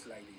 goes like this.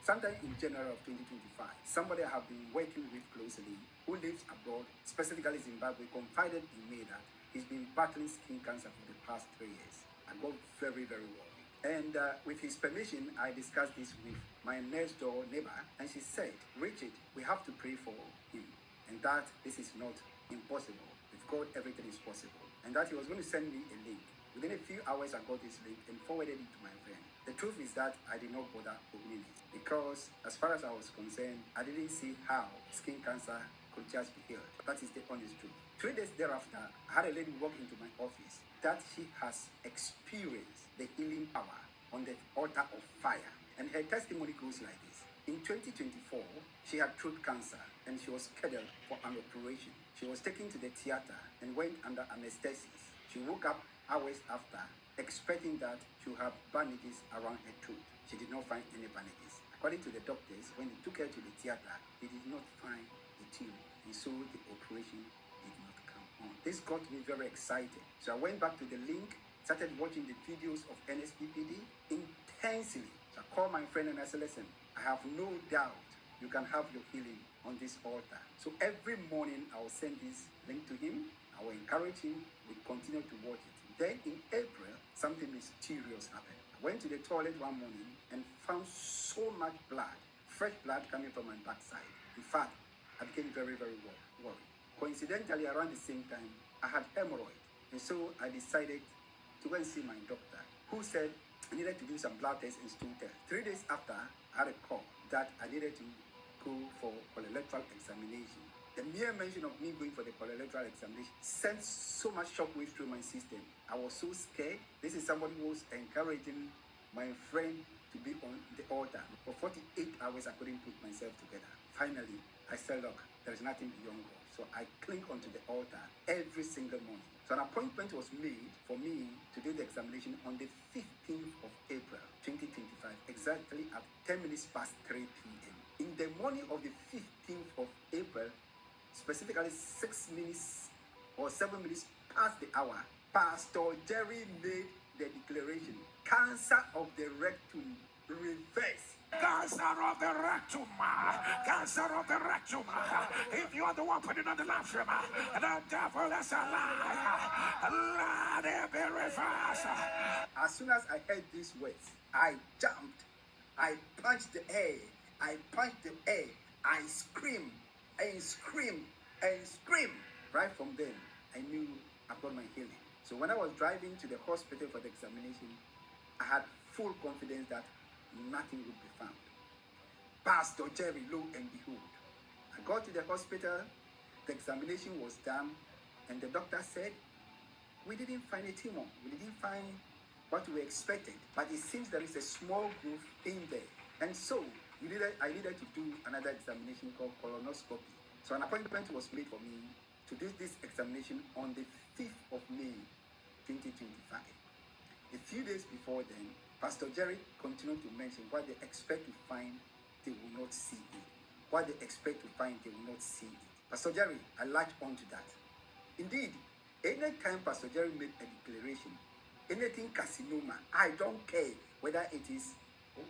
Sometime in January of 2025, somebody I have been working with closely, who lives abroad, specifically Zimbabwe, confided in me that he's been battling skin cancer for the past 3 years. I got very, very worried. And with his permission, I discussed this with my next door neighbor, and she said, Richard, we have to pray for him, and that this is not impossible. With God, everything is possible. And that he was going to send me a link. Within a few hours, I got this link and forwarded it to my friend. The truth is that I did not bother opening it because, as far as I was concerned, I didn't see how skin cancer could just be healed. That is the honest truth. 3 days thereafter, I had a lady walk into my office that she has experienced the healing power on the altar of fire. And her testimony goes like this. In 2024, she had throat cancer and she was scheduled for an operation. She was taken to the theater and went under anesthesia. She woke up hours after, expecting that she would have bandages around her throat. She did not find any bandages. According to the doctors, when they took her to the theater, they did not find the tumor, and so the operation did not come on. This got me very excited. So I went back to the link, started watching the videos of NSPPD intensely. So I called my friend and I said, listen, I have no doubt you can have your healing on this altar. So every morning I will send this link to him. I will encourage him. We continue to watch it. Then in April, something mysterious happened. I went to the toilet one morning and found so much blood, fresh blood coming from my backside. In fact, I became very, very worried. Coincidentally, around the same time, I had hemorrhoid. And so I decided to go and see my doctor, who said I needed to do some blood tests and stool tests. 3 days after, I had a call that I needed to go for colorectal examination. The mere mention of me going for the colorectal examination sent so much shockwaves through my system. I was so scared. This is somebody who was encouraging my friend to be on the altar. For 48 hours, I couldn't put myself together. Finally, I said, look, there is nothing beyond God. So I cling onto the altar every single morning. So an appointment was made for me to do the examination on the 15th of April, 2025, exactly at 10 minutes past 3 p.m. In the morning of the 15th of April, specifically 6 minutes or 7 minutes past the hour, Pastor Jerry made the declaration, cancer of the rectum reverse. Cancer of the rectum, cancer of the rectum. If you are the one putting on the live stream, the devil is a lie. Let it be reversed. As soon as I heard these words, I jumped, I punched the air, I screamed and screamed and screamed. Right from then, I knew I got my healing. So when I was driving to the hospital for the examination, I had full confidence that nothing would be found. Pastor Jerry, lo and behold, I got to the hospital, the examination was done, and the doctor said, we didn't find a tumor. We didn't find what we expected, but it seems there is a small growth in there. And so I needed to do another examination called colonoscopy. So an appointment was made for me to do this examination on the 5th of May, 2025. A few days before then, Pastor Jerry continued to mention what they expect to find, they will not see it. What they expect to find, they will not see it. Pastor Jerry, I latched on to that. Indeed, anytime Pastor Jerry made a declaration, anything carcinoma, I don't care whether it is,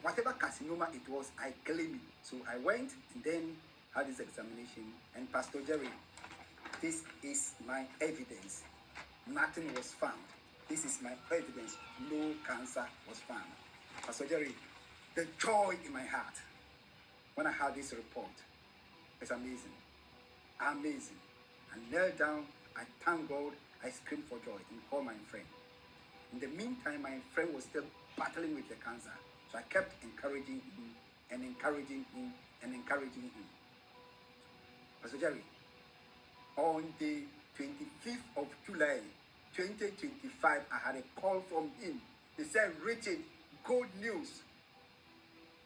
whatever carcinoma it was, I claim it. So I went and then had this examination, and Pastor Jerry, this is my evidence. Nothing was found. This is my evidence. No cancer was found. Pastor Jerry, the joy in my heart when I had this report is amazing. Amazing. I knelt down, I thanked God, I screamed for joy and called my friend. In the meantime, my friend was still battling with the cancer. So I kept encouraging him and encouraging him and encouraging him. Pastor Jerry, on the 25th of July, 2025, I had a call from him. He said, Richard, good news.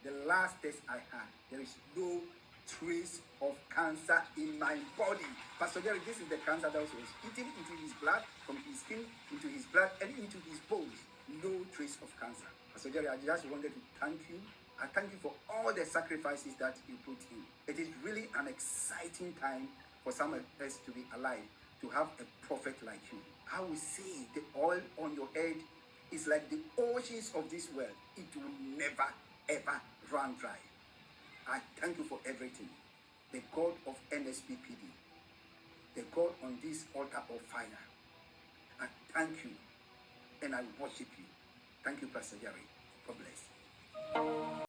The last test I had, there is no trace of cancer in my body. Pastor Jerry, this is the cancer that was eating into his blood, from his skin into his blood and into his bones. No trace of cancer. Pastor Jerry, I just wanted to thank you. I thank you for all the sacrifices that you put in. It is really an exciting time for some of us to be alive, to have a prophet like you. I will say the oil on your head is like the oceans of this world. It will never, ever run dry. I thank you for everything. The God of NSPPD, the God on this altar of fire. I thank you and I worship you. Thank you, Pastor Jerry. God bless.